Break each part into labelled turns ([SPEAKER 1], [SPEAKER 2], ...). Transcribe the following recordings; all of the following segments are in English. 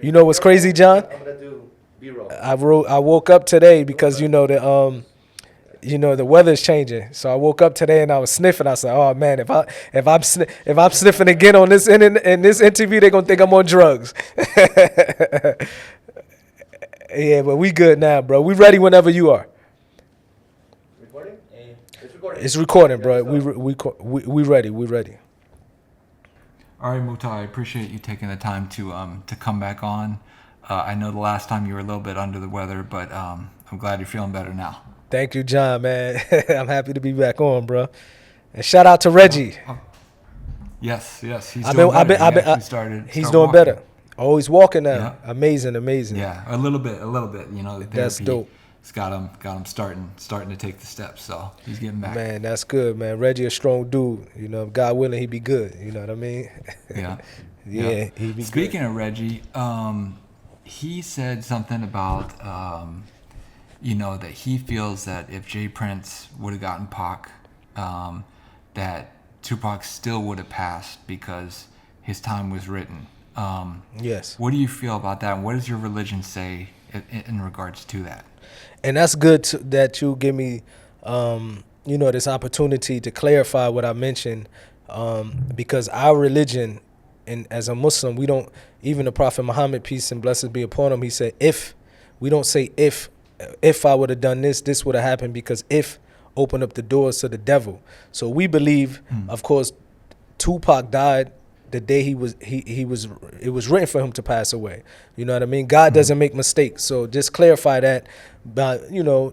[SPEAKER 1] You know what's crazy, John?
[SPEAKER 2] I'm gonna do B-roll.
[SPEAKER 1] I woke up today because the weather's changing. So I woke up today and I was sniffing. I said, "Oh man, if I'm sniffing again on this in this interview, they're gonna think I'm on drugs." Yeah, but we good now, bro. We ready whenever you are.
[SPEAKER 2] Recording? It's recording.
[SPEAKER 1] It's recording,
[SPEAKER 2] Yeah,
[SPEAKER 1] bro.
[SPEAKER 2] let's go.
[SPEAKER 1] We ready. We ready.
[SPEAKER 3] All right, Mutah, I appreciate you taking the time to come back on. I know the last time you were a little bit under the weather, but I'm glad you're feeling better now.
[SPEAKER 1] Thank you, John, man. I'm happy to be back on, bro. And shout out to Reggie.
[SPEAKER 3] Yes, he's doing better.
[SPEAKER 1] He's doing
[SPEAKER 3] walking.
[SPEAKER 1] better. Oh, he's walking now.
[SPEAKER 3] Yeah.
[SPEAKER 1] Amazing.
[SPEAKER 3] Yeah, a little bit. You know, the
[SPEAKER 1] That's
[SPEAKER 3] therapy
[SPEAKER 1] dope.
[SPEAKER 3] has got him starting to take the steps. So he's getting back.
[SPEAKER 1] Man, that's good, man. Reggie a strong dude. You know, God willing, he be good. You know what I mean?
[SPEAKER 3] Yeah.
[SPEAKER 1] Yeah, he be
[SPEAKER 3] Speaking
[SPEAKER 1] good.
[SPEAKER 3] of Reggie, he said something about that he feels that if Jay Prince would have gotten Pac, that Tupac still would have passed because his time was written.
[SPEAKER 1] Yes.
[SPEAKER 3] What do you feel about that? And what does your religion say in regards to that?
[SPEAKER 1] And that's good that you give me, this opportunity to clarify what I mentioned, because our religion, and as a Muslim, we don't, even the Prophet Muhammad, peace and blessings be upon him, he said, we don't say if I would have done this would have happened, because if opened up the doors to the devil. So we believe, of course, Tupac died the day it was written for him to pass away. You know what I mean? God doesn't make mistakes. So just clarify that, but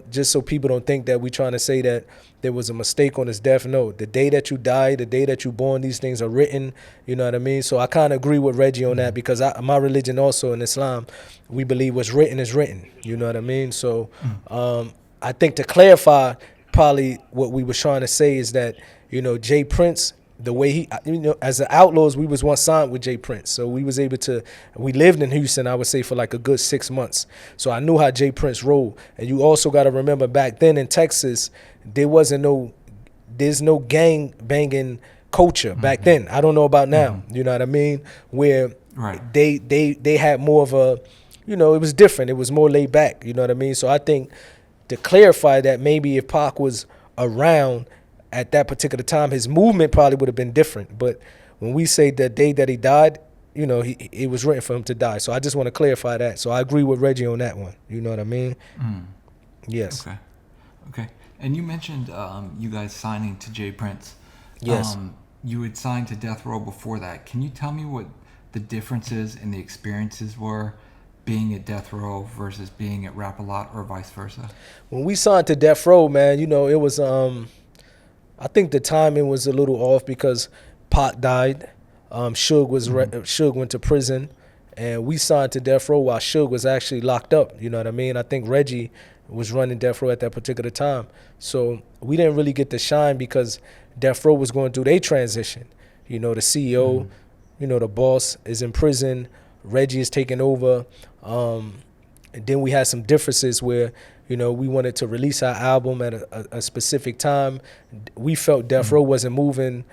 [SPEAKER 1] just so people don't think that we're trying to say that there was a mistake on his death. No, the day that you die, the day that you born, these things are written. You know what I mean? So I kind of agree with Reggie on that, because my religion also in Islam, we believe what's written is written. You know what I mean? So I think to clarify, probably what we were trying to say is that, Jay Prince, the way he, as the Outlaws, we was once signed with Jay Prince. So we was able to, we lived in Houston, I would say, for like a good 6 months. So I knew how Jay Prince rolled. And you also got to remember, back then in Texas, there's no gang banging culture back then. I don't know about now, you know what I mean? Where they had more of a, it was different. It was more laid back, you know what I mean? So I think to clarify that, maybe if Pac was around at that particular time, his movement probably would have been different. But when we say the day that he died, it was written for him to die. So I just want to clarify that. So I agree with Reggie on that one. You know what I mean? Yes.
[SPEAKER 3] Okay. And you mentioned you guys signing to Jay Prince.
[SPEAKER 1] Yes.
[SPEAKER 3] You had signed to Death Row before that. Can you tell me what the differences and the experiences were being at Death Row versus being at Rap-A-Lot, or vice versa? When
[SPEAKER 1] we signed to Death Row, man, it was I think the timing was a little off because Pac died. Suge went to prison, and we signed to Death Row while Suge was actually locked up. You know what I mean? I think Reggie was running Death Row at that particular time. So we didn't really get to shine because Death Row was going through their transition. The CEO, the boss is in prison. Reggie is taking over. And then we had some differences where, we wanted to release our album at a specific time. We felt Death Row wasn't moving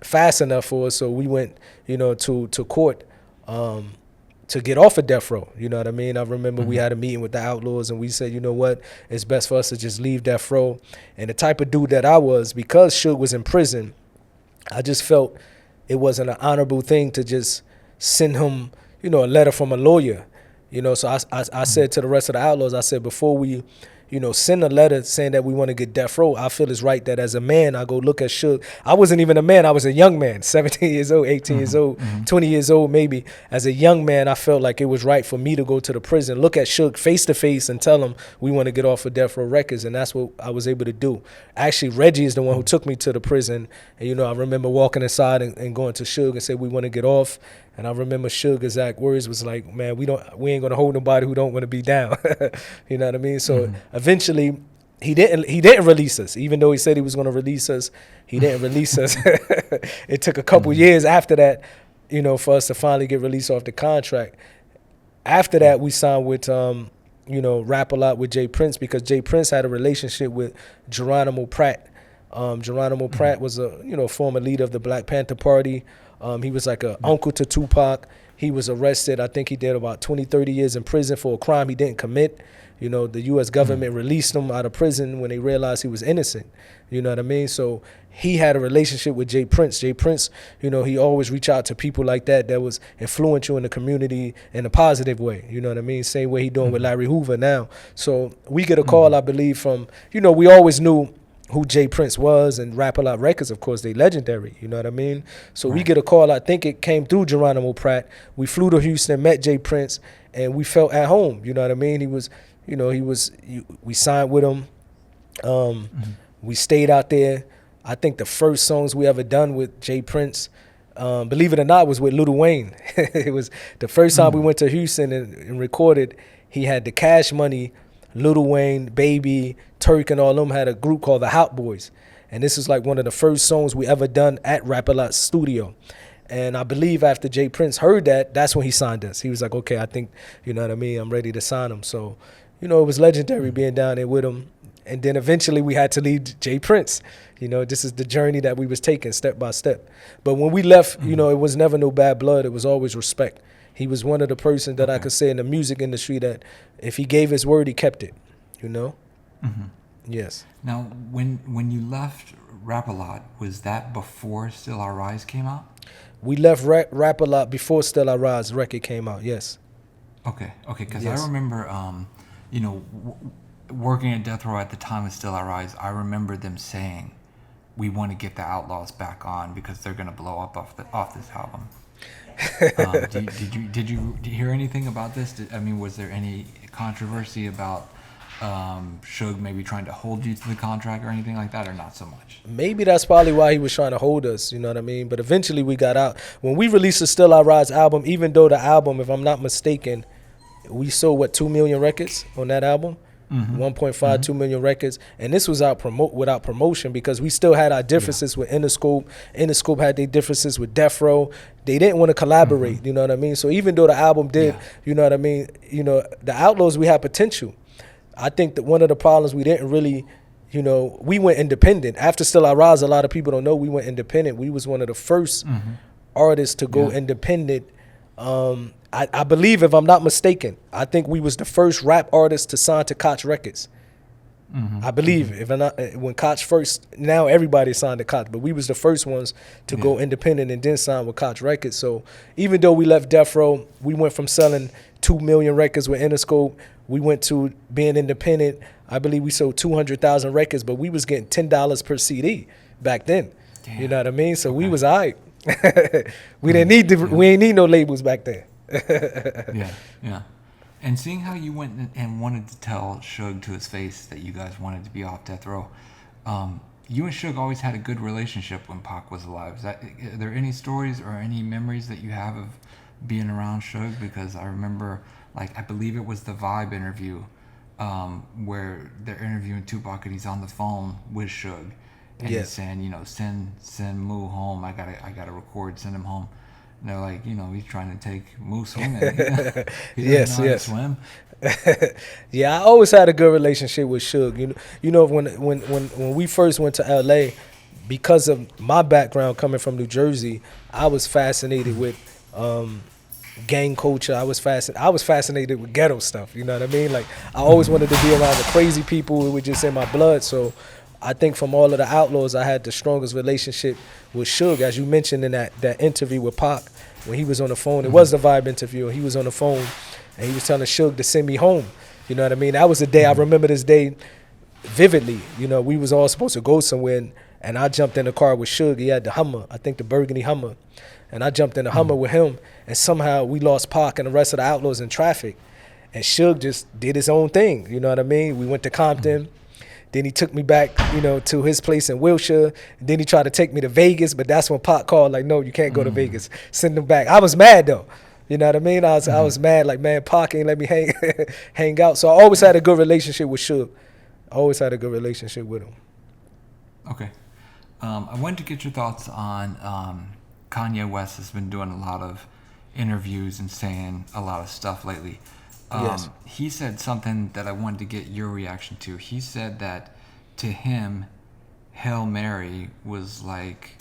[SPEAKER 1] fast enough for us, so we went, to court to get off of Death Row. You know what I mean? I remember we had a meeting with the Outlaws, and we said, you know what, it's best for us to just leave Death Row. And the type of dude that I was, because Suge was in prison, I just felt it wasn't an honorable thing to just send him, a letter from a lawyer. So I said to the rest of the Outlaws, I said, before we, send a letter saying that we want to get Death Row, I feel it's right that as a man, I go look at Suge. I wasn't even a man. I was a young man, 17 years old, 18 years old, 20 years old maybe. As a young man, I felt like it was right for me to go to the prison, look at Suge face to face and tell him we want to get off of Death Row Records. And that's what I was able to do. Actually, Reggie is the one who took me to the prison. And, I remember walking inside and going to Suge and said, we want to get off. And I remember Suge's exact words was like, man, we ain't gonna hold nobody who don't want to be down. You know what I mean? So eventually he didn't release us. Even though he said he was gonna release us, he didn't release us. It took a couple years after that, for us to finally get released off the contract. After that, we signed with Rap-A-Lot with Jay Prince, because Jay Prince had a relationship with Geronimo Pratt. Geronimo Pratt was a former leader of the Black Panther Party. He was like an uncle to Tupac. he was arrested. I think he did about 20, 30 years in prison for a crime he didn't commit. You know, the U.S. government released him out of prison when they realized he was innocent. You know what I mean? So he had a relationship with Jay Prince. Jay Prince, you know, he always reach out to people like that was influential in the community in a positive way. You know what I mean? Same way he doing with Larry Hoover now. So we get a call, I believe, from, you know, we always knew who Jay Prince was, and Rap-A-Lot Records, of course, they legendary. You know what I mean? So we get a call. I think it came through Geronimo Pratt. We flew to Houston, met Jay Prince, and we felt at home. You know what I mean? He was, you know, we signed with him. We stayed out there. I think the first songs we ever done with Jay Prince, believe it or not, was with Lil Wayne. It was the first time we went to Houston and recorded. He had the Cash Money, Lil Wayne, Baby, Turk, and all of them had a group called the Hot Boys. And this is like one of the first songs we ever done at Rap-A-Lot's studio. And I believe after Jay Prince heard that, that's when he signed us. He was like, okay, I think, you know what I mean, I'm ready to sign him. So, you know, it was legendary being down there with him. And then eventually we had to leave Jay Prince. You know, this is the journey that we was taking step by step. But when we left, you know, it was never no bad blood. It was always respect. He was one of the persons that I could say in the music industry that if he gave his word, he kept it, you know? Yes.
[SPEAKER 3] Now, when you left Rap-A-Lot, was that before Still I Rise came out?
[SPEAKER 1] We left Rap-A-Lot before Still I Rise record came out, yes.
[SPEAKER 3] Okay, because
[SPEAKER 1] Yes.
[SPEAKER 3] I remember, you know, working at Death Row at the time of Still I Rise, I remember them saying, we want to get the Outlaws back on because they're going to blow up off this album. Did you hear anything about this? Was there any controversy about Suge maybe trying to hold you to the contract or anything like that, or not so much?
[SPEAKER 1] Maybe that's probably why he was trying to hold us, you know what I mean? But eventually we got out. When we released the Still I Rise album, even though the album, if I'm not mistaken, we sold, 2 million records on that album? 1.5, 2 million records. And this was without promotion because we still had our differences with Interscope. Interscope had their differences with Death Row. They didn't want to collaborate, you know what I mean? So even though the album did, you know what I mean, you know, the Outlaws, we had potential. I think that one of the problems we didn't really, you know, we went independent. After Still I Rise, a lot of people don't know we went independent. We was one of the first artists to go independent. I believe, if I'm not mistaken, I think we was the first rap artist to sign to Koch Records. I believe, if I'm not, when Koch first, now everybody signed to Koch, but we was the first ones to go independent and then sign with Koch Records. So even though we left Death Row, we went from selling 2 million records with Interscope, we went to being independent. I believe we sold 200,000 records, but we was getting $10 per CD back then. Damn. You know what I mean? So we was all right. We didn't need we ain't need no labels back then.
[SPEAKER 3] Yeah. And seeing how you went and wanted to tell Suge to his face that you guys wanted to be off Death Row, you and Suge always had a good relationship when Pac was alive. Are there any stories or any memories that you have of being around Suge? Because I remember, like, I believe it was the Vibe interview where they're interviewing Tupac and he's on the phone with Suge. And he's saying, you know, send Moo home. I gotta record, send him home. And they're like, you know, he's trying to take Moo swimming. He doesn't know how to swim.
[SPEAKER 1] Yeah, I always had a good relationship with Suge. You know, when we first went to LA, because of my background coming from New Jersey, I was fascinated with gang culture. I was fascinated with ghetto stuff. You know what I mean? Like, I always wanted to be around the crazy people who were just in my blood. So I think from all of the Outlaws, I had the strongest relationship with Suge. As you mentioned in that interview with Pac, when he was on the phone, it was the Vibe interview, he was on the phone, and he was telling Suge to send me home. You know what I mean? That was the day, I remember this day vividly. You know, we was all supposed to go somewhere, and I jumped in the car with Suge. He had the Hummer, I think the burgundy Hummer. And I jumped in the Hummer with him, and somehow we lost Pac and the rest of the Outlaws in traffic. And Suge just did his own thing, you know what I mean? We went to Compton. Then he took me back, you know, to his place in Wilshire. And then he tried to take me to Vegas, but that's when Pac called, like, no, you can't go to Vegas. Send him back. I was mad, though. You know what I mean? I was mad, like, man, Pac ain't let me hang out. So I always had a good relationship with Suge. I always had a good relationship with him.
[SPEAKER 3] Okay. I wanted to get your thoughts on Kanye West has been doing a lot of interviews and saying a lot of stuff lately.
[SPEAKER 1] Yes.
[SPEAKER 3] He said something that I wanted to get your reaction to. He said that to him, Hail Mary was like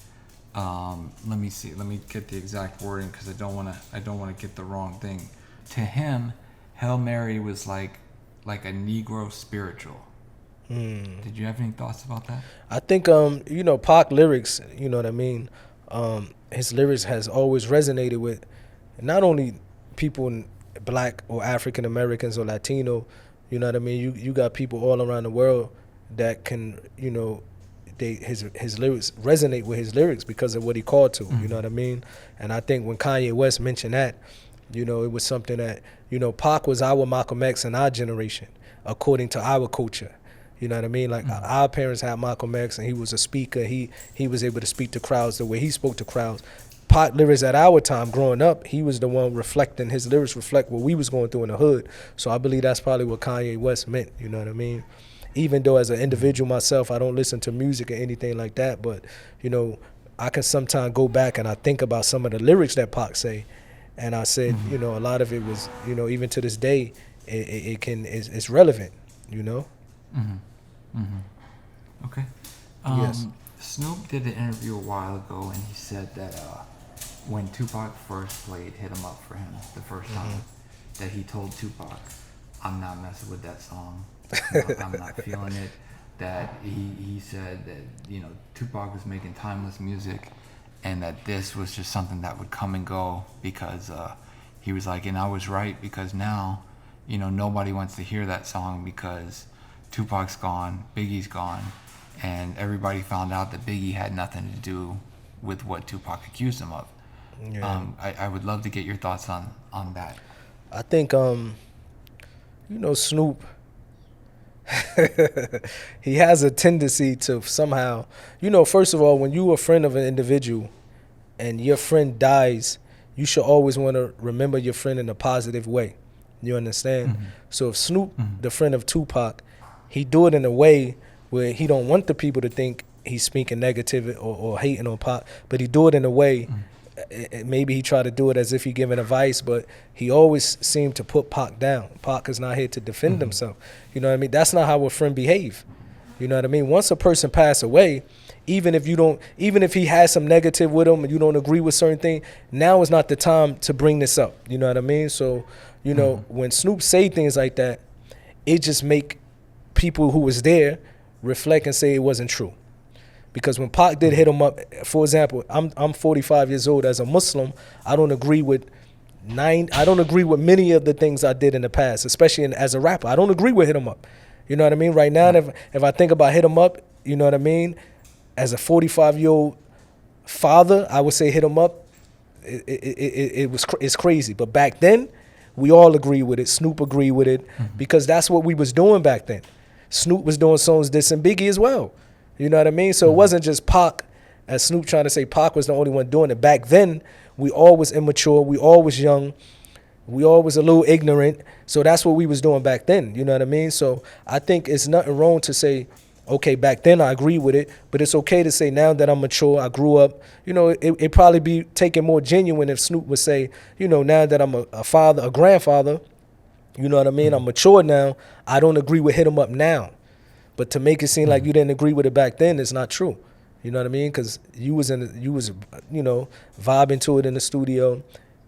[SPEAKER 3] Let me see. Let me get the exact wording because I don't want to get the wrong thing. To him, Hail Mary was like a Negro spiritual. Did you have any thoughts about that?
[SPEAKER 1] I think Pac lyrics, you know what I mean. His lyrics has always resonated with not only people in Black or African Americans or Latino. You know what I mean. You got people all around the world that can his lyrics resonate with his lyrics because of what he called to. You know what I mean. And I think when Kanye West mentioned that, it was something that Pac was our Malcolm X in our generation, according to our culture. You know what I mean? Like our parents had Malcolm X, and he was a speaker. He was able to speak to crowds the way he spoke to crowds. Pac lyrics at our time, growing up, he was the one reflecting. His lyrics reflect what we was going through in the hood. So I believe that's probably what Kanye West meant. You know what I mean? Even though as an individual myself, I don't listen to music or anything like that, but I can sometimes go back and I think about some of the lyrics that Pac say, and I said, a lot of it was, even to this day, it's relevant.
[SPEAKER 3] Okay.
[SPEAKER 1] Yes.
[SPEAKER 3] Snoop did an interview a while ago, and he said that when Tupac first played "Hit 'Em Up" for him the first time, that he told Tupac, "I'm not messing with that song. I'm not feeling it." That he said that Tupac was making timeless music, and that this was just something that would come and go because he was like, and I was right because now, nobody wants to hear that song because Tupac's gone, Biggie's gone, and everybody found out that Biggie had nothing to do with what Tupac accused him of. Yeah. I would love to get your thoughts on that.
[SPEAKER 1] I think, Snoop, he has a tendency to somehow, first of all, when you're a friend of an individual and your friend dies, you should always want to remember your friend in a positive way. You understand? So if Snoop, the friend of Tupac, he do it in a way where he don't want the people to think he's speaking negative or hating on Pac, but he do it in a way, maybe he try to do it as if he giving advice, but he always seemed to put Pac down. Pac is not here to defend himself. You know what I mean? That's not how a friend behave. You know what I mean? Once a person pass away, even if he has some negative with him and you don't agree with certain things, now is not the time to bring this up. You know what I mean? So, when Snoop say things like that, it just make people who was there reflect and say it wasn't true. Because when Pac did hit him up, for example, I'm 45 years old. As a Muslim, I don't agree with many of the things I did in the past, especially as a rapper. I don't agree with hit him up. You know what I mean? Right now, if I think about hit him up, you know what I mean? As a 45-year-old father, I would say hit him up. It's crazy. But back then, we all agree with it. Snoop agreed with it because that's what we was doing back then. Snoop was doing songs dissing Biggie as well. You know what I mean? So it wasn't just Pac, as Snoop trying to say Pac was the only one doing it. Back then, we all was immature. We all was young. We all was a little ignorant. So that's what we was doing back then. You know what I mean? So I think it's nothing wrong to say, okay, back then I agree with it, but it's okay to say now that I'm mature, I grew up. It'd probably be taken more genuine if Snoop would say, now that I'm a father, a grandfather, you know what I mean? I'm mature now. I don't agree with hit 'em up now. But to make it seem like you didn't agree with it back then, it's not true. You know what I mean? Because you was vibing to it in the studio.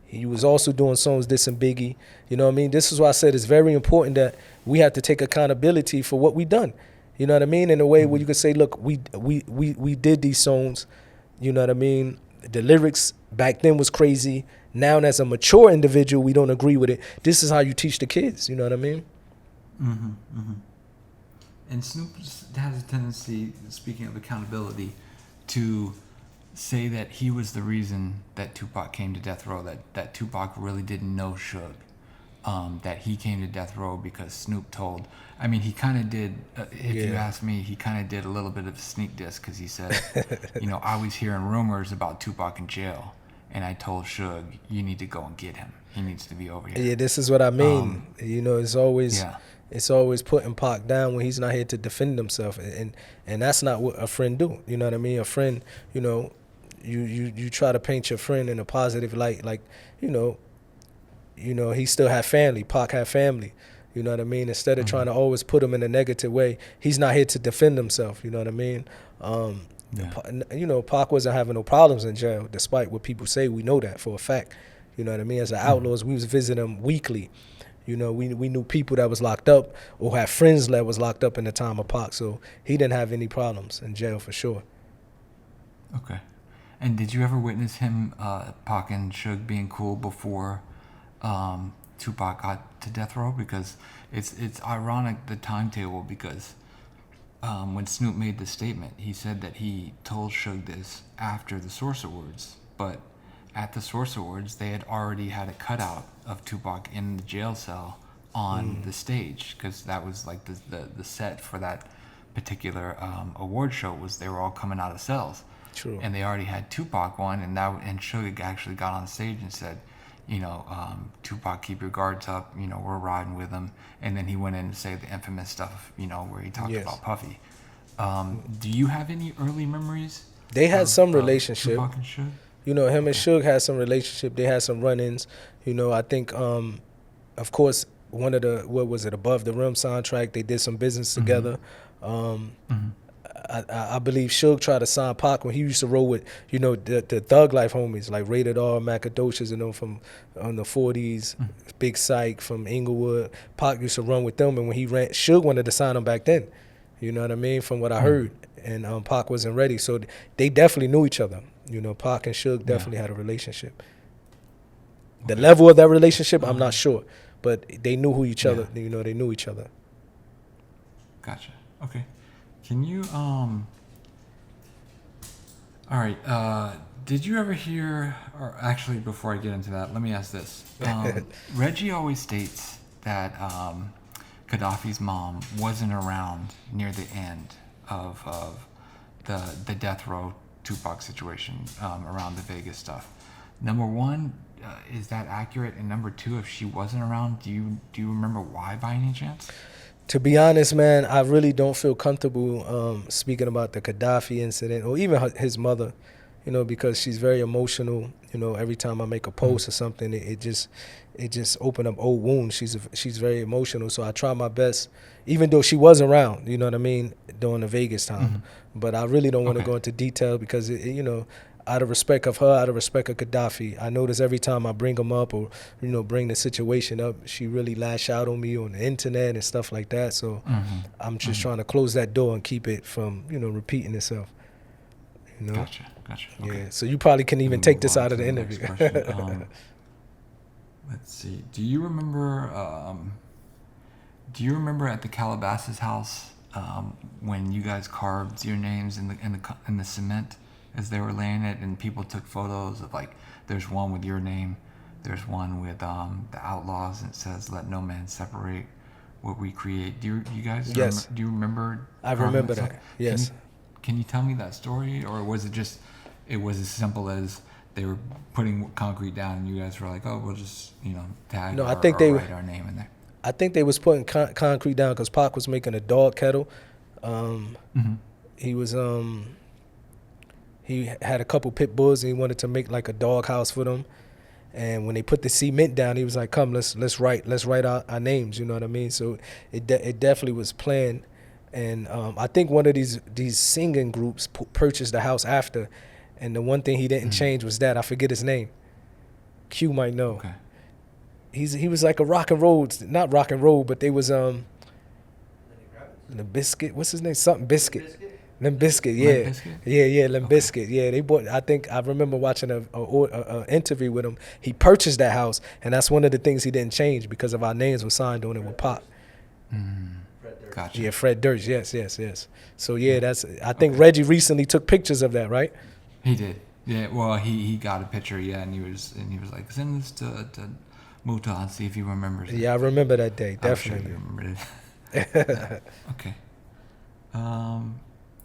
[SPEAKER 1] He was also doing songs dissing Biggie. You know what I mean? This is why I said it's very important that we have to take accountability for what we done. You know what I mean? In a way where you can say, look, we did these songs. You know what I mean? The lyrics back then was crazy. Now, as a mature individual, we don't agree with it. This is how you teach the kids. You know what I mean?
[SPEAKER 3] And Snoop has a tendency, speaking of accountability, to say that he was the reason that Tupac came to death row, that Tupac really didn't know Suge, that he came to death row because Snoop told. I mean, he kind of did, you ask me, he kind of did a little bit of a sneak diss because he said, I was hearing rumors about Tupac in jail, and I told Suge, you need to go and get him. He needs to be over here.
[SPEAKER 1] Yeah, this is what I mean. It's always... Yeah. It's always putting Pac down when he's not here to defend himself, and that's not what a friend do. You know what I mean? A friend, you try to paint your friend in a positive light, like, he still had family. Pac had family. You know what I mean? Instead of trying to always put him in a negative way, he's not here to defend himself. You know what I mean? You know, Pac wasn't having no problems in jail, despite what people say. We know that for a fact. You know what I mean? As the Outlaws, we was visiting him weekly. You know, we knew people that was locked up or had friends that was locked up in the time of Pac, so he didn't have any problems in jail for sure.
[SPEAKER 3] Okay. And did you ever witness him, Pac and Suge being cool before Tupac got to death row? Because it's ironic, the timetable, because when Snoop made the statement, he said that he told Suge this after the Source Awards, but at the Source Awards, they had already had a cutout of Tupac in the jail cell on the stage, because that was like the set for that particular award show. Was they were all coming out of cells.
[SPEAKER 1] True.
[SPEAKER 3] And they already had Tupac on, and Suge actually got on stage and said, you know, Tupac, keep your guards up, you know, we're riding with him. And then he went in and said the infamous stuff, you know, where he talked about Puffy. Do you have any early memories?
[SPEAKER 1] They had some relationship.
[SPEAKER 3] Tupac and Suge?
[SPEAKER 1] You know, him and Suge had some relationship. They had some run-ins. You know, I think, of course, one of the, what was it, Above the Rim soundtrack, they did some business together. I believe Suge tried to sign Pac when he used to roll with, you know, the Thug Life homies, like Rated R, Macadocious, you know, from on the 40s, Big Psych from Inglewood. Pac used to run with them, and when he ran, Suge wanted to sign him back then. You know what I mean, from what I heard. And Pac wasn't ready, so they definitely knew each other. You know, Pac and Suge definitely had a relationship. The level of that relationship, I'm not sure, but they knew who each other. You know, they knew each other.
[SPEAKER 3] Gotcha. Okay. Can you all right, did you ever hear, or actually before I get into that, let me ask this. Reggie always states that Gaddafi's mom wasn't around near the end of the death row Tupac situation, around the Vegas stuff. Number one, is that accurate? And number two, if she wasn't around, do you remember why by any chance?
[SPEAKER 1] To be honest, man, I really don't feel comfortable speaking about the Gaddafi incident or even his mother, you know, because she's very emotional. You know, every time I make a post or something, it just opened up old wounds. She's very emotional, so I try my best, even though she was around, you know what I mean, during the Vegas time. But I really don't want to go into detail because, you know, out of respect of her, out of respect of Gaddafi, I notice every time I bring him up or, you know, bring the situation up, she really lash out on me on the internet and stuff like that. So I'm just trying to close that door and keep it from, you know, repeating itself. You know?
[SPEAKER 3] Gotcha. Okay.
[SPEAKER 1] Yeah, so you probably can even take this out of the interview.
[SPEAKER 3] Let's see. Do you remember at the Calabasas house when you guys carved your names in the cement as they were laying it, and people took photos of, like, there's one with your name, there's one with the Outlaws, and it says "Let no man separate what we create." Do you guys?
[SPEAKER 1] Yes.
[SPEAKER 3] Do you remember?
[SPEAKER 1] I remember that. Yes.
[SPEAKER 3] Can you tell me that story, or was it just it was as simple as they were putting concrete down and you guys were like, oh, we'll just, you know, tag or write our name in there?
[SPEAKER 1] I think they was putting concrete down because Pac was making a dog kettle. He was he had a couple pit bulls and he wanted to make like a dog house for them. And when they put the cement down, he was like, "Come, let's write our names." You know what I mean? So it definitely was planned. And I think one of these singing groups purchased the house after. And the one thing he didn't change was that I forget his name. Q might know.
[SPEAKER 3] Okay.
[SPEAKER 1] He was like a rock and roll, not rock and roll, but they was the Biscuit. What's his name? Something Biscuit. Limp Bizkit, yeah, Limp Bizkit, yeah. They bought. I think I remember watching a interview with him. He purchased that house, and that's one of the things he didn't change because of our names were signed on it with Pac.
[SPEAKER 3] Gotcha.
[SPEAKER 1] Yeah, Fred Durst. Yes. So yeah, that's. I think Reggie recently took pictures of that, right?
[SPEAKER 3] He did. Yeah. Well, he got a picture. Yeah, and he was like, send this to Mutah and see if he remembers it.
[SPEAKER 1] Yeah, I remember that day. Definitely.
[SPEAKER 3] I'm sure he remembered it. Okay.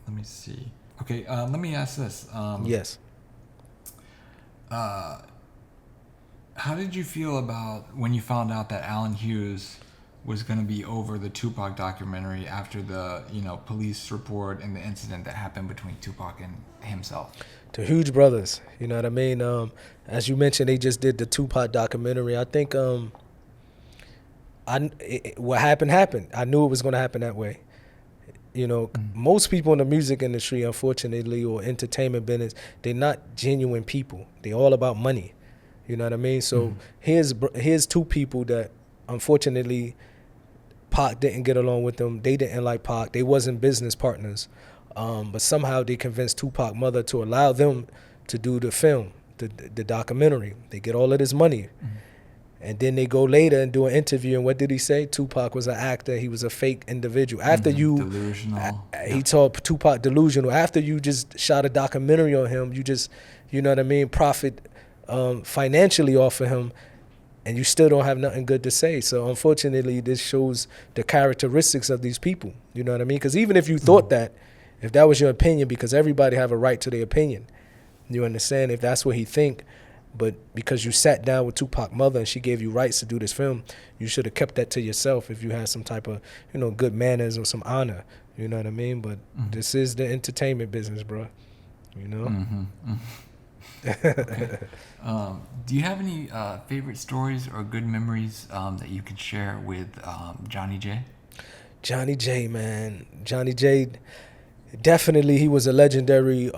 [SPEAKER 3] Let me see. Okay, let me ask this.
[SPEAKER 1] Yes.
[SPEAKER 3] How did you feel about when you found out that Alan Hughes was going to be over the Tupac documentary after the, police report and the incident that happened between Tupac and himself?
[SPEAKER 1] The Huge Brothers, you know what I mean? As you mentioned, they just did the Tupac documentary. I think what happened. I knew it was going to happen that way. most people in the music industry, unfortunately, or entertainment business, they're not genuine people. They're all about money. You know what I mean? So here's two people that, unfortunately, Pac didn't get along with them. They didn't like Pac. They wasn't business partners. But somehow they convinced Tupac mother to allow them to do the film, the documentary. They get all of this money. And then they go later and do an interview, and what did he say? Tupac was an actor. He was a fake individual. After
[SPEAKER 3] delusional.
[SPEAKER 1] He told Tupac delusional. After you just shot a documentary on him, you just, you know what I mean, profit financially off of him, and you still don't have nothing good to say. So unfortunately, this shows the characteristics of these people. You know what I mean? Because even if you thought that, if that was your opinion, because everybody have a right to their opinion, you understand? If that's what he think. But because you sat down with Tupac mother and she gave you rights to do this film, you should have kept that to yourself if you had some type of, good manners or some honor. You know what I mean? But this is the entertainment business, bro. You know?
[SPEAKER 3] Okay. Do you have any favorite stories or good memories that you could share with Johnny J?
[SPEAKER 1] Johnny J, man. Johnny J, definitely he was a legendary,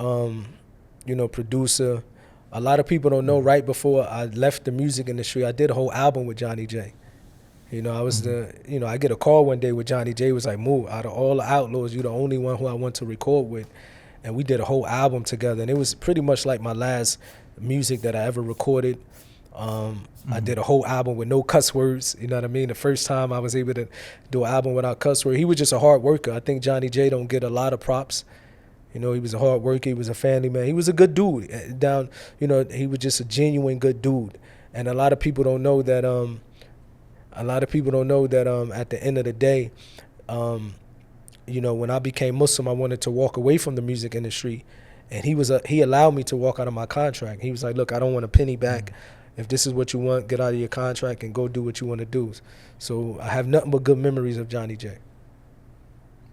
[SPEAKER 1] producer. A lot of people don't know, right before I left the music industry, I did a whole album with Johnny J. I was I get a call one day with Johnny J. Was like, "Moo, out of all the Outlaws, you're the only one who I want to record with." And we did a whole album together. And it was pretty much like my last music that I ever recorded. I did a whole album with no cuss words. You know what I mean? The first time I was able to do an album without cuss words. He was just a hard worker. I think Johnny J don't get a lot of props. He was a hard worker. He was a family man. He was a good dude. He was just a genuine good dude. And a lot of people don't know that. At the end of the day, when I became Muslim, I wanted to walk away from the music industry, and he allowed me to walk out of my contract. He was like, "Look, I don't want a penny back. If this is what you want, get out of your contract and go do what you want to do." So I have nothing but good memories of Johnny J.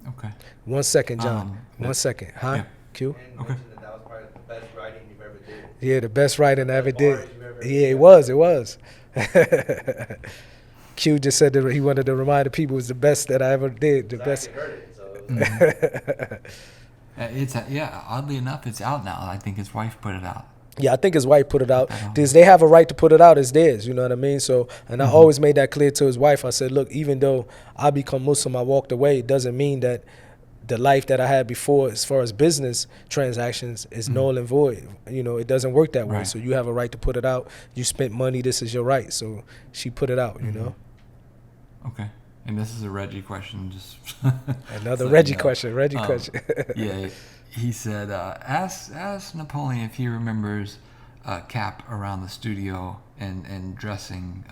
[SPEAKER 3] Okay.
[SPEAKER 1] 1 second, John. 1 second. Huh?
[SPEAKER 3] Yeah.
[SPEAKER 1] Q?
[SPEAKER 2] And you mentioned that was probably the best writing you've ever did.
[SPEAKER 1] Yeah, the best writing I ever did.
[SPEAKER 2] Bars you've ever
[SPEAKER 1] Yeah,
[SPEAKER 2] did.
[SPEAKER 1] it was. Q just said that he wanted to remind the people it was the best that I ever did. The
[SPEAKER 2] I
[SPEAKER 1] best.
[SPEAKER 2] actually heard it, so
[SPEAKER 3] Oddly enough, it's out now. I think his wife put it out.
[SPEAKER 1] Yeah, I think his wife put it out. They have a right to put it out. It's theirs. You know what I mean? So, and I always made that clear to his wife. I said, look, even though I become Muslim, I walked away, it doesn't mean that the life that I had before as far as business transactions is null and void. It doesn't work that way.
[SPEAKER 3] Right.
[SPEAKER 1] So you have a right to put it out. You spent money. This is your right. So she put it out,
[SPEAKER 3] Okay. And this is a Reggie question. Just
[SPEAKER 1] Another Reggie question. Question.
[SPEAKER 3] Yeah. He said, ask Napoleon if he remembers Cap around the studio and dressing.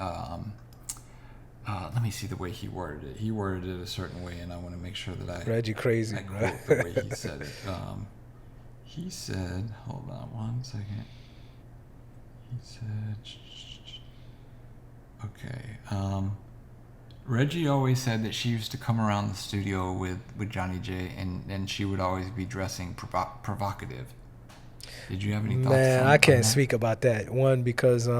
[SPEAKER 3] Let me see the way he worded it. He worded it a certain way, and I want to make sure that I
[SPEAKER 1] Reggie crazy,
[SPEAKER 3] I
[SPEAKER 1] bro.
[SPEAKER 3] quote the way he said it. He said, hold on 1 second. He said, okay. Reggie always said that she used to come around the studio with Johnny J, and she would always be dressing provocative. Did you have any thoughts?
[SPEAKER 1] Man, I can't speak about that. One, because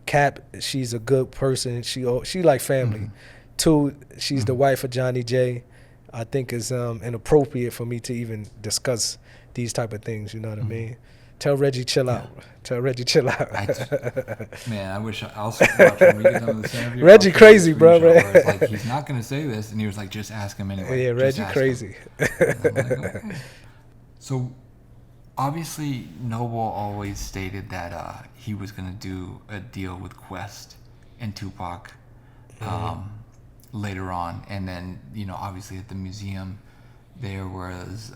[SPEAKER 1] Cap, she's a good person. She like family. Two, she's the wife of Johnny J. I think it's inappropriate for me to even discuss these type of things. You know what I mean? Tell Reggie chill out. Tell Reggie chill out.
[SPEAKER 3] Man, I wish I'll watch when we get done with this interview.
[SPEAKER 1] Reggie crazy, bro.
[SPEAKER 3] Where it's like he's not gonna say this, and he was like, just ask him anyway.
[SPEAKER 1] Yeah,
[SPEAKER 3] Just
[SPEAKER 1] Reggie
[SPEAKER 3] ask
[SPEAKER 1] crazy.
[SPEAKER 3] him. And I'm like, okay. So, obviously, Noble always stated that he was gonna do a deal with Quest and Tupac later on, and then obviously at the museum there was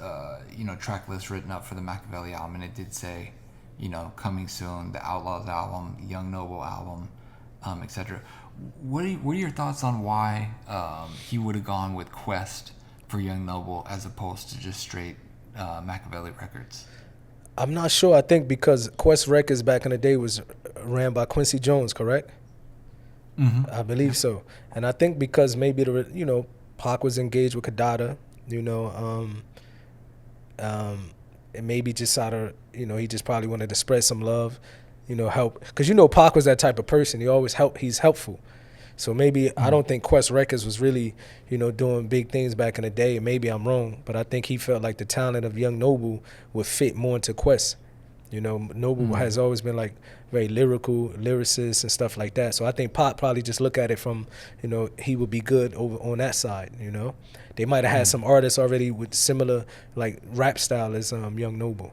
[SPEAKER 3] track list written up for the Machiavelli album, and it did say coming soon, the Outlawz album, Young Noble album, etc. What are your thoughts on why he would have gone with Quest for Young Noble as opposed to just straight Machiavelli Records?
[SPEAKER 1] I'm not sure. I think because Quest Records back in the day was ran by Quincy Jones, correct? I believe so. And I think because maybe Pac was engaged with Kadada, and maybe just out of he just probably wanted to spread some love, help, because Pac was that type of person. He always help. He's helpful. So maybe I don't think Quest Records was really, doing big things back in the day. Maybe I'm wrong, but I think he felt like the talent of Young Noble would fit more into Quest. Noble has always been like very lyrical, lyricist and stuff like that. So I think Pop probably just look at it from, he would be good over on that side. They might have had some artists already with similar like rap style as Young Noble,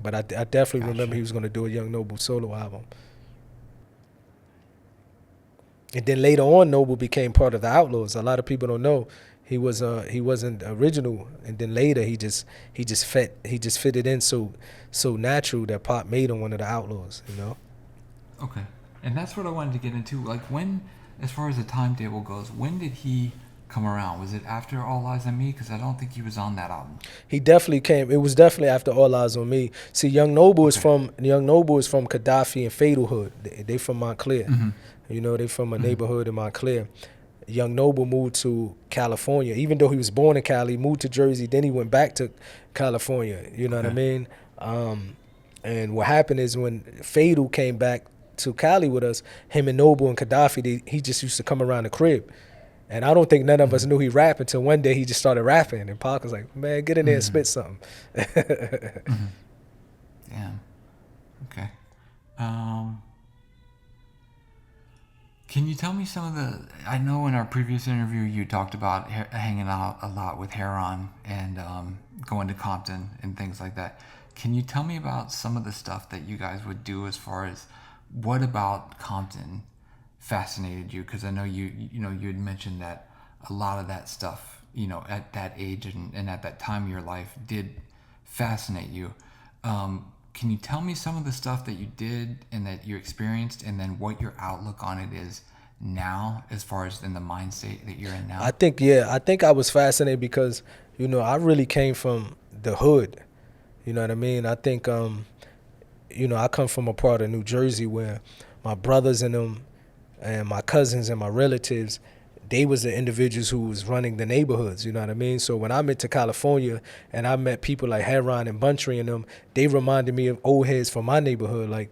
[SPEAKER 1] but I definitely remember he was going to do a Young Noble solo album. And then later on, Noble became part of the Outlaws. A lot of people don't know he wasn't original, and then later he just fitted in so natural that Pop made him one of the Outlaws.
[SPEAKER 3] Okay, and that's what I wanted to get into. Like when, as far as the timetable goes, when did he come around? Was it after All Eyes on Me? Because I don't think he was on that album.
[SPEAKER 1] He definitely came. It was definitely after All Eyes on Me. See, Young Noble is from Gaddafi and Fatal Hood. They from Montclair. They from a neighborhood in Montclair. Young Noble moved to California. Even though he was born in Cali, moved to Jersey, then he went back to California. You know what I mean? And what happened is when Fatal came back to Cali with us, him and Noble and Gaddafi, he just used to come around the crib. And I don't think none of us knew he rapped until one day he just started rapping. And Pac was like, man, get in there and spit something.
[SPEAKER 3] Yeah. Okay. Can you tell me some of the... I know in our previous interview you talked about hanging out a lot with Heron and going to Compton and things like that. Can you tell me about some of the stuff that you guys would do as far as what about Compton fascinated you? Because I know you had mentioned that a lot of that stuff, at that age and at that time of your life did fascinate you. Can you tell me some of the stuff that you did and that you experienced, and then what your outlook on it is now, as far as in the mind state that you're in now?
[SPEAKER 1] I think I was fascinated because, I really came from the hood. You know what I mean? I think, I come from a part of New Jersey where my brothers and them and my cousins and my relatives, they was the individuals who was running the neighborhoods, you know what I mean? So when I went to California and I met people like Heron and Buntry and them, they reminded me of old heads from my neighborhood. Like,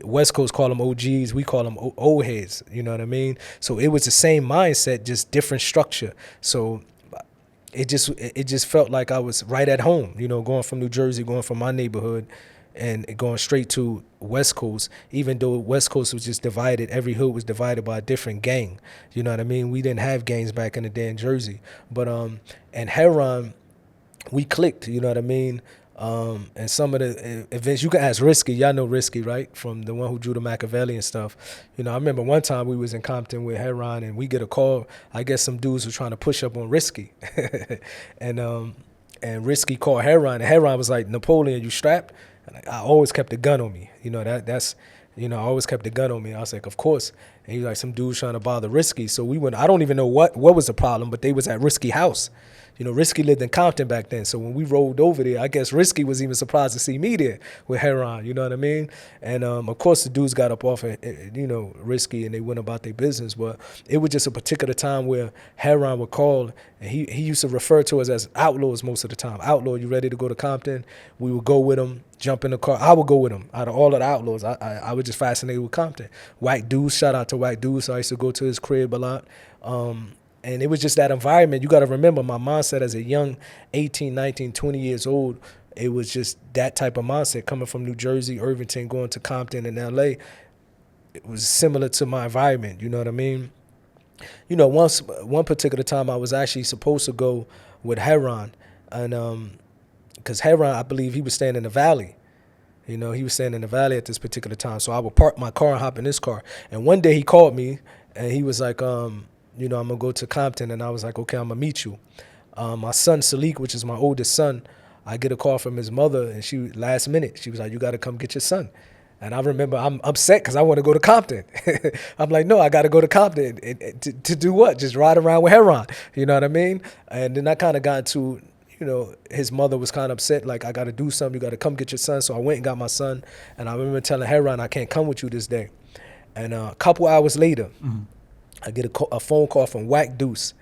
[SPEAKER 1] West Coast call them OGs, we call them old heads, you know what I mean? So it was the same mindset, just different structure. So it just felt like I was right at home, going from New Jersey, going from my neighborhood and going straight to West Coast, even though West Coast was just divided, every hood was divided by a different gang. You know what I mean? We didn't have gangs back in the day in Jersey. But and Heron, we clicked, you know what I mean? And some of the events, you can ask Risky, y'all know Risky, right? From the one who drew the Machiavelli and stuff. I remember one time we was in Compton with Heron and we get a call, I guess some dudes were trying to push up on Risky. and Risky called Heron, and Heron was like, Napoleon, you strapped? And I always kept a gun on me. That's I always kept a gun on me. I was like, of course. And he was like, some dudes trying to bother Risky. So we went, I don't even know what was the problem, but they was at Risky house. Risky lived in Compton back then. So when we rolled over there, I guess Risky was even surprised to see me there with Heron, you know what I mean? And of course the dudes got up off of, Risky, and they went about their business. But it was just a particular time where Heron would call, and he used to refer to us as Outlaws most of the time. Outlaw, you ready to go to Compton? We would go with him, jump in the car. I would go with him. Out of all of the Outlaws, I was just fascinated with Compton. Whack Deuce, shout out to Whack Deuce. I used to go to his crib a lot. And it was just that environment. You got to remember, my mindset as a young 18, 19, 20 years old, it was just that type of mindset coming from New Jersey, Irvington, going to Compton and L.A. It was similar to my environment, you know what I mean? One particular time I was actually supposed to go with Heron, and because Heron, I believe he was staying in the Valley. He was staying in the Valley at this particular time. So I would park my car and hop in his car. And one day he called me, and he was like, I'm going to go to Compton. And I was like, okay, I'm going to meet you. My son, Salik, which is my oldest son, I get a call from his mother, and she, last minute, she was like, you got to come get your son. And I remember I'm upset because I want to go to Compton. I'm like, no, I got to go to Compton. To do what? Just ride around with Heron. You know what I mean? And then I kind of got to, his mother was kind of upset, like, I got to do something. You got to come get your son. So I went and got my son. And I remember telling Heron, I can't come with you this day. And a couple hours later, I get a phone call from Whack Deuce.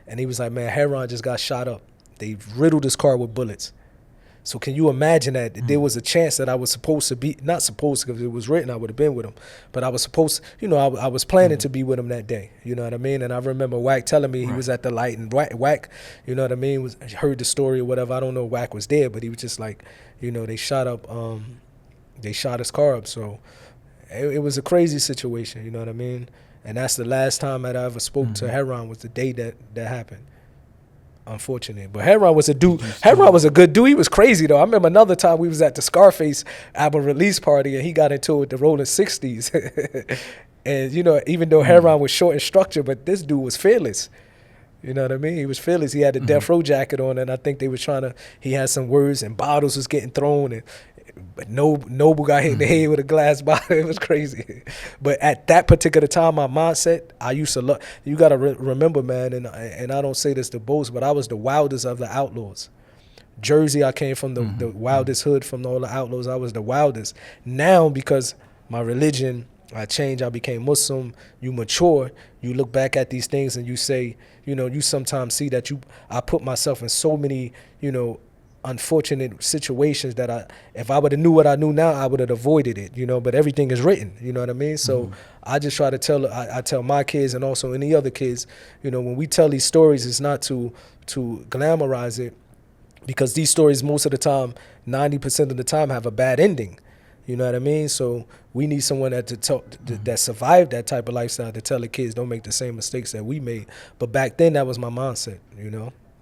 [SPEAKER 1] And he was like, man, Heron just got shot up. They riddled his car with bullets. So can you imagine that there was a chance that I was supposed to be, not supposed to, because it was written, I would have been with him, but I was supposed, I was planning to be with him that day. You know what I mean? And I remember Wack telling me he was at the light, and Wack, you know what I mean, heard the story or whatever. I don't know if Wack was there, but he was just like, they shot his car up. So it was a crazy situation. You know what I mean? And that's the last time that I ever spoke to Heron, was the day that happened. Unfortunate, but Heron was a dude. Heron was a good dude. He was crazy though. I remember another time we was at the Scarface album release party, and he got into it with the Rolling 60s. And even though Heron was short in structure, but this dude was fearless. You know what I mean? He was fearless. He had a Death Row jacket on, and I think they were he had some words, and bottles was getting thrown, but Noble got hit in the head with a glass bottle. It was crazy. But at that particular time, my mindset, I used to love. You got to remember, man, and I don't say this to boast, but I was the wildest of the Outlaws. Jersey, I came from the wildest hood from all the Outlaws. I was the wildest. Now, because my religion, I changed, I became Muslim, you mature, you look back at these things and you say, you sometimes see that I put myself in so many, unfortunate situations that if I would have knew what I knew now, I would have avoided it, but everything is written, you know what I mean? So I just try to I tell my kids, and also any other kids, when we tell these stories, it's not to glamorize it, because these stories most of the time, 90% of the time, have a bad ending. You know what I mean? So we need someone that survived that type of lifestyle to tell the kids, don't make the same mistakes that we made. But back then, that was my mindset,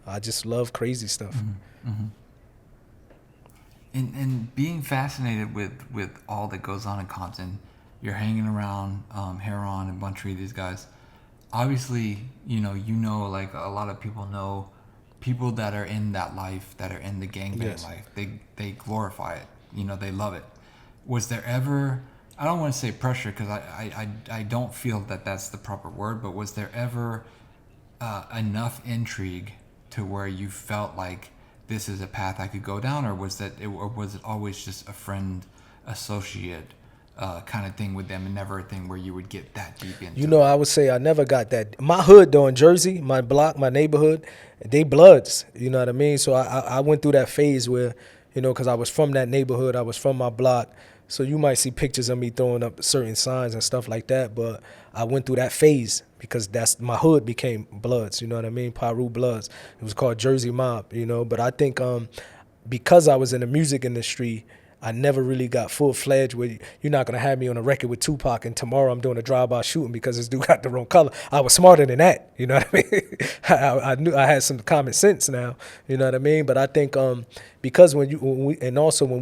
[SPEAKER 1] I just love crazy stuff.
[SPEAKER 3] And being fascinated with all that goes on in Compton, you're hanging around Heron and Buntree, these guys. Obviously, like a lot of people know people that are in that life, that are in the gangbang life. They glorify it. They love it. Was there ever, I don't want to say pressure, because I don't feel that that's the proper word, but was there ever enough intrigue to where you felt like this is a path I could go down, or was it always just a friend, associate kind of thing with them, and never a thing where you would get that deep into it?
[SPEAKER 1] I would say I never got that. My hood, though, in Jersey, my block, my neighborhood, they bloods, you know what I mean? So I went through that phase where, because I was from that neighborhood, I was from my block, so you might see pictures of me throwing up certain signs and stuff like that, but I went through that phase because that's my hood became bloods, you know what I mean? Paru bloods. It was called Jersey Mob, but I think because I was in the music industry, I never really got full-fledged where you're not going to have me on a record with Tupac and tomorrow I'm doing a drive-by shooting because this dude got the wrong color. I was smarter than that, you know what I mean? I knew I had some common sense now, you know what I mean? But I think because when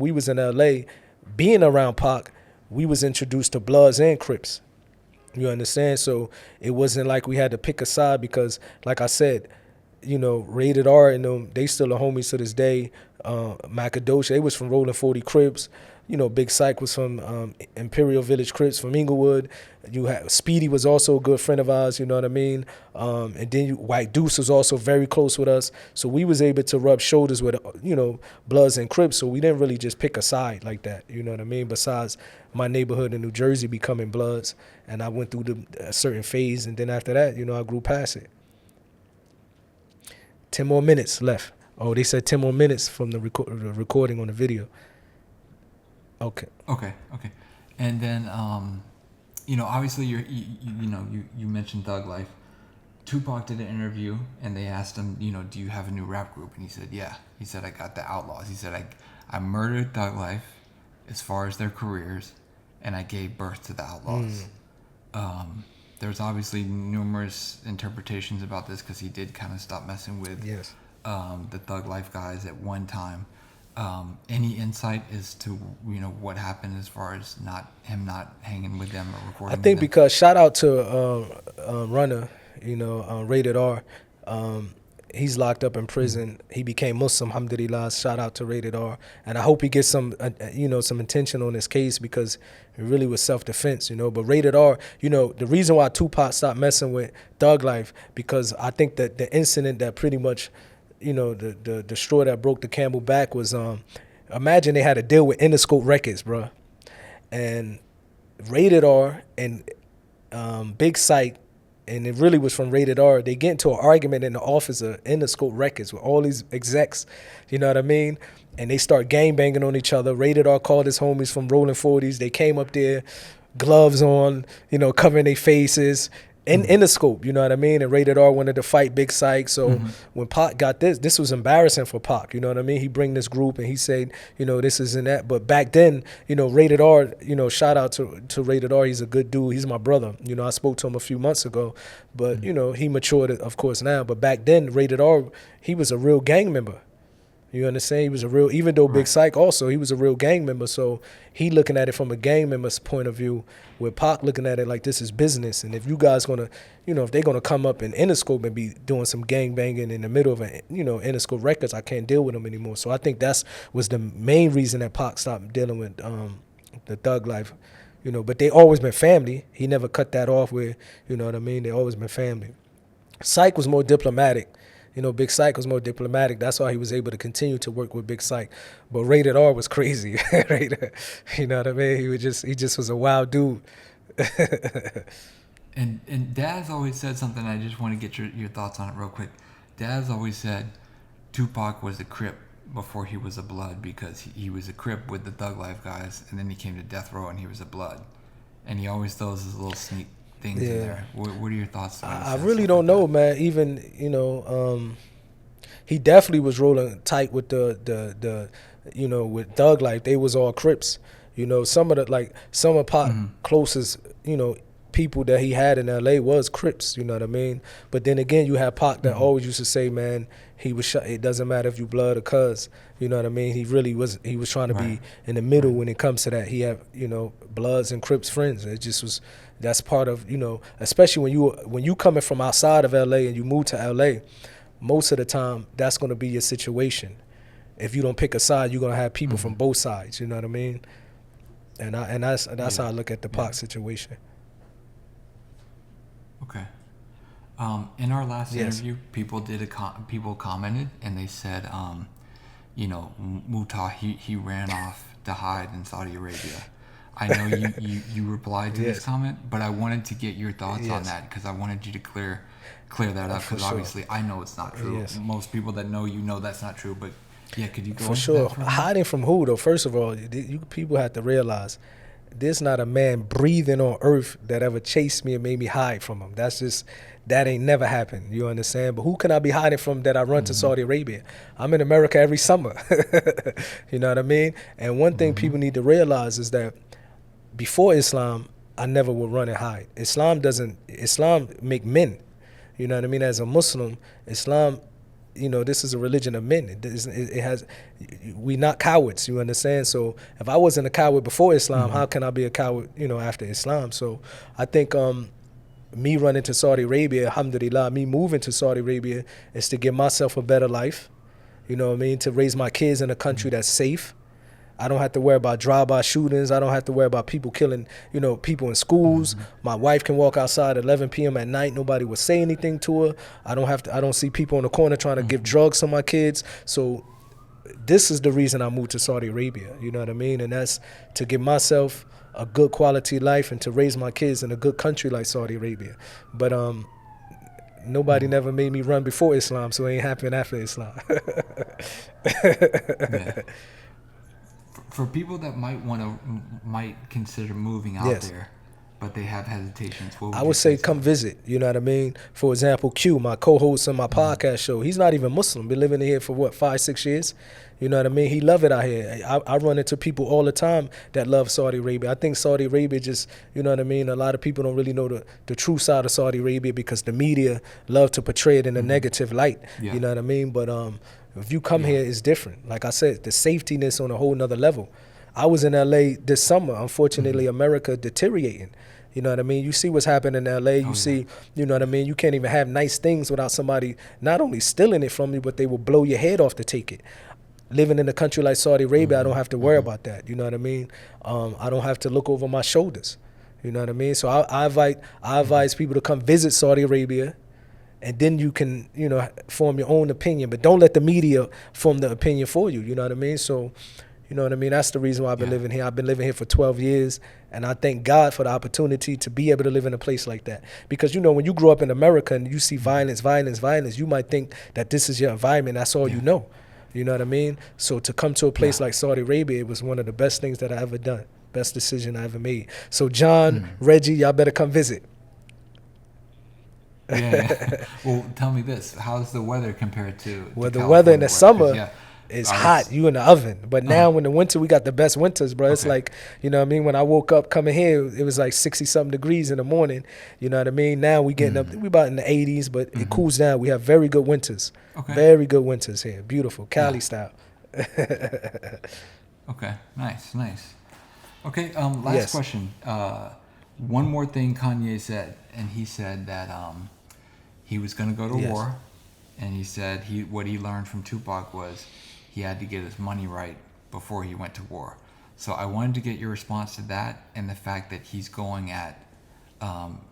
[SPEAKER 1] we was in L.A., being around Pac, we was introduced to Bloods and Crips. You understand? So it wasn't like we had to pick a side because, like I said, Rated R and them, they still are homies to this day. Macadosha, they was from Rolling 40 Crips. Big Syke was from Imperial Village Crips from Inglewood. You had Speedy was also a good friend of ours, you know what I mean? And then White Deuce was also very close with us. So we was able to rub shoulders with, Bloods and Crips. So we didn't really just pick a side like that, you know what I mean? Besides my neighborhood in New Jersey becoming Bloods, and I went through a certain phase, and then after that, I grew past it. 10 more minutes left. Oh, they said 10 more minutes from the recording on the video. Okay.
[SPEAKER 3] And then, obviously you mentioned Thug Life. Tupac did an interview, and they asked him, do you have a new rap group? And he said, yeah. He said, I got the Outlaws. He said, I murdered Thug Life as far as their careers, and I gave birth to the Outlaws. There's obviously numerous interpretations about this because he did kind of stop messing with the Thug Life guys at one time. Any insight as to what happened as far as not hanging with them or recording?
[SPEAKER 1] I think because shout out to Runner, Rated R. He's locked up in prison. He became Muslim, alhamdulillah. Shout out to Rated R. And I hope he gets some attention on this case because it really was self-defense, But Rated R, the reason why Tupac stopped messing with Thug Life, because I think that the incident that pretty much, the straw that broke the camel back was, imagine they had to deal with Interscope Records, bro. And Rated R and Big Syke and it really was from Rated R. They get into an argument in the office of Interscope Records with all these execs, you know what I mean? And they start gangbanging on each other. Rated R called his homies from Rolling 40s. They came up there, gloves on, you know, covering their faces. In the scope, you know what I mean? And Rated R wanted to fight Big Syke. So when Pac got this was embarrassing for Pac, you know what I mean? He bring this group and he said, you know, this isn't that. But back then, you know, Rated R, you know, shout out to Rated R. He's a good dude. He's my brother. You know, I spoke to him a few months ago. But, you know, he matured, of course, now. But back then, Rated R, he was a real gang member. You understand? He was a real, even though Big Syke also, he was a real gang member. So he looking at it from a gang member's point of view, with Pac looking at it like this is business. And if you guys gonna, you know, if they're gonna come up in Interscope and be doing some gang banging in the middle of a, you know, Interscope Records, I can't deal with them anymore. So I think was the main reason that Pac stopped dealing with the thug life. You know, but they always been family. He never cut that off with, you know what I mean? They always been family. Syke was more diplomatic. You know, Big Syke was more diplomatic. That's why he was able to continue to work with Big Syke. But Rated R was crazy. You know what I mean? He just was a wild dude.
[SPEAKER 3] And Daz always said something. I just want to get your thoughts on it real quick. Daz always said Tupac was a Crip before he was a Blood, because he was a Crip with the Thug Life guys, and then he came to Death Row and he was a Blood. And he always throws his little sneak things in there. What are your thoughts on
[SPEAKER 1] I really don't know, man. Even, you know, he definitely was rolling tight with the you know, with Thug Life. They was all Crips. You know, some of Pac closest, you know, people that he had in LA was Crips, you know what I mean? But then again, you have Pac that always used to say, man, he was it doesn't matter if you blood or cuz, you know what I mean? He was trying to be in the middle when it comes to that. He had, you know, Bloods and Crips friends. It just was, that's part of, you know, especially when you coming from outside of LA and you move to LA, most of the time that's going to be your situation. If you don't pick a side, you're going to have people from both sides, you know what I mean? And that's how I look at the Pac situation.
[SPEAKER 3] Okay. In our last interview, people commented and they said, you know, Mutah, he ran off to hide in Saudi Arabia. I know you replied to this comment, but I wanted to get your thoughts on that, because I wanted you to clear that up, because obviously I know it's not true. Most people that know you know that's not true, but yeah, could you go
[SPEAKER 1] for sure? Hiding from who though? First of all, you people have to realize there's not a man breathing on earth that ever chased me and made me hide from him. That ain't never happened. You understand? But who can I be hiding from that I run to Saudi Arabia? I'm in America every summer. You know what I mean? And one thing people need to realize is that before Islam, I never would run and hide. Islam make men. You know what I mean? As a Muslim, Islam, you know, this is a religion of men. We not cowards, you understand? So if I wasn't a coward before Islam, how can I be a coward, you know, after Islam? So I think me running to Saudi Arabia, alhamdulillah, me moving to Saudi Arabia is to give myself a better life, you know what I mean? To raise my kids in a country that's safe. I don't have to worry about drive-by shootings. I don't have to worry about people killing, you know, people in schools. My wife can walk outside at 11 p.m. at night. Nobody will say anything to her. I don't see people on the corner trying to give drugs to my kids. So this is the reason I moved to Saudi Arabia, you know what I mean? And that's to give myself a good quality life and to raise my kids in a good country like Saudi Arabia. But nobody never made me run before Islam, so it ain't happened after Islam.
[SPEAKER 3] For people that might consider moving out there, but they have hesitations,
[SPEAKER 1] I would say come visit, you know what I mean? For example, Q, my co-host on my podcast show, he's not even Muslim, been living here for 5-6 years, you know what I mean? He love it out here. I run into people all the time that love Saudi Arabia. I think Saudi Arabia just, you know what I mean? A lot of people don't really know the true side of Saudi Arabia because the media love to portray it in a negative light, you know what I mean? But if you come here, it's different. Like I said, the safetiness on a whole nother level. I was in LA this summer. Unfortunately, America deteriorating. You know what I mean? You see what's happening in LA. You see, you know what I mean? You can't even have nice things without somebody not only stealing it from you, but they will blow your head off to take it. Living in a country like Saudi Arabia, I don't have to worry about that. You know what I mean? I don't have to look over my shoulders. You know what I mean? So I advise people to come visit Saudi Arabia. And then you can, you know, form your own opinion. But don't let the media form the opinion for you. You know what I mean? So, You know what I mean? That's the reason why I've been
[SPEAKER 3] Yeah.
[SPEAKER 1] living here. I've been living here for 12 years, and I thank God for the opportunity to be able to live in a place like that. Because, you know, when you grow up in America and you see violence, you might think that this is your environment. That's all you know. You know what I mean? So to come to a place like Saudi Arabia, it was one of the best things that I ever done. Best decision I ever made. So John, Reggie, y'all better come visit.
[SPEAKER 3] Yeah. Well, tell me this: how's the weather compared to
[SPEAKER 1] Well, the
[SPEAKER 3] California
[SPEAKER 1] weather in the
[SPEAKER 3] weather? 'Cause,
[SPEAKER 1] summer is hot. You in the oven. But now in the winter, we got the best winters, bro. It's
[SPEAKER 3] Okay.
[SPEAKER 1] like, you know what I mean? When I woke up coming here, it was like 60-something degrees in the morning. You know what I mean? Now we getting up, we about in the 80s, but it cools down. We have very good winters.
[SPEAKER 3] Okay.
[SPEAKER 1] Very good winters here. Beautiful. Cali style.
[SPEAKER 3] Okay, nice. Okay, last
[SPEAKER 1] Yes.
[SPEAKER 3] question. One more thing Kanye said, and he said that he was going to go to
[SPEAKER 1] Yes.
[SPEAKER 3] war, and he said what he learned from Tupac was he had to get his money right before he went to war. So I wanted to get your response to that and the fact that he's going at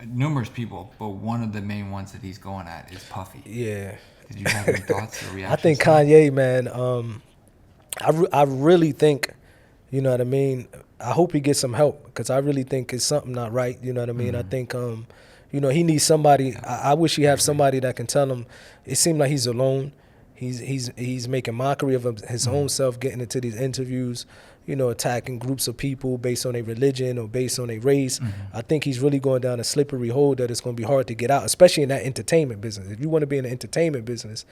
[SPEAKER 3] numerous people, but one of the main ones that he's going at is Puffy.
[SPEAKER 1] Yeah.
[SPEAKER 3] Did you have any thoughts or reactions?
[SPEAKER 1] I think
[SPEAKER 3] to that?
[SPEAKER 1] Kanye, man, I really think, you know what I mean? I hope he gets some help because I really think it's something not right. You know what I mean? I think, you know, he needs somebody. I wish he have somebody that can tell him. It seemed like he's alone. He's making mockery of his own self, getting into these interviews, you know, attacking groups of people based on their religion or based on their race. I think he's really going down a slippery hole that it's going to be hard to get out, especially in that entertainment business. If you want to be in the entertainment business,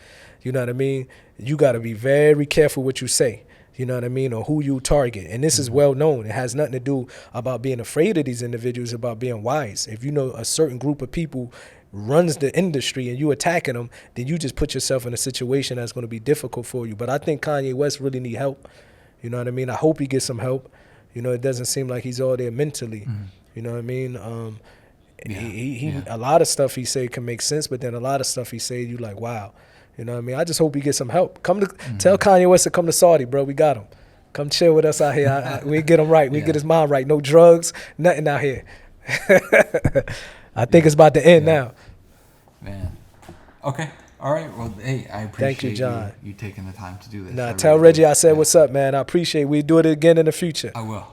[SPEAKER 1] you know what I mean? You got to be very careful what you say. You know what I mean? Or who you target. And this is well known. It has nothing to do about being afraid of these individuals, about being wise. If you know a certain group of people runs the industry and you attacking them, then you just put yourself in a situation that's going to be difficult for you. But I think Kanye West really need help. You know what I mean? I hope he gets some help. You know, it doesn't seem like he's all there mentally. You know what I mean? A lot of stuff he say can make sense, but then a lot of stuff he say, you like, wow. You know what I mean? I just hope he gets some help. Tell Kanye West to come to Saudi, bro. We got him. Come chill with us out here. We get him right. We get his mind right. No drugs, nothing out here. I think it's about to end now.
[SPEAKER 3] Man. Okay. All right. Well, hey, I appreciate
[SPEAKER 1] Thank you, John.
[SPEAKER 3] you taking the time to do this.
[SPEAKER 1] Nah,
[SPEAKER 3] I
[SPEAKER 1] tell
[SPEAKER 3] really
[SPEAKER 1] Reggie
[SPEAKER 3] do.
[SPEAKER 1] I said what's up, man. I appreciate it. We'll do it again in the future.
[SPEAKER 3] I will.